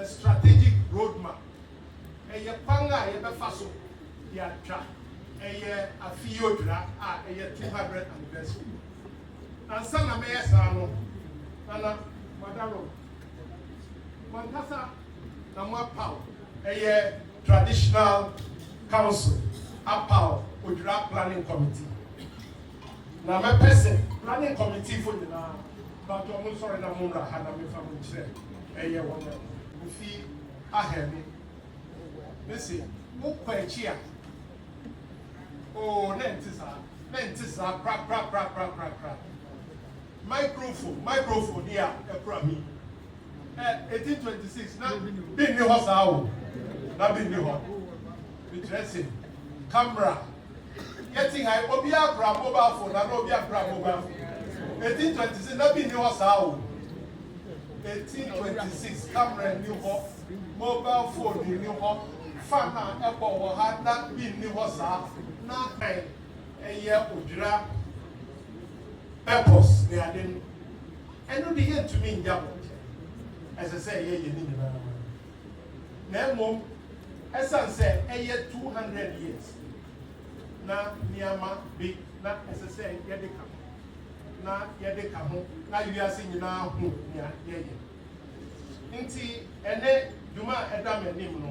the strategic roadmap. Eye panga ye befaso ya twa. Eye afi Odwira eye 200 anniversary. Ansa na me yesa no. Ana madaro. Mantasa na mo power. Eye traditional council apao Odwira planning committee. Na me person planning committee for na but I'm sorry na mo ra ha na me fa mo kire. Eye won na fi ahemi. Listen, who quenchia? Oh, Nentisa, crack. Microphone here, a crummy. 1826, now, big new house out. Now, big new house. Dressing, camera. Getting high, Obia grab mobile phone, and Obia grab mobile phone. 1826, now, big new house out. 1826, camera, new house. Mobile phone, new house. Fana ebo wo ha na bi ni ho sa na eye Odwira purpose ni ade no eno de ye ntumi njabo as I say ye ni na mom esan say eye 200 years na niama bi na as I say ye de ka na ye de ka ho na wiase nyina ho nia ye nti ene dwuma edam anim no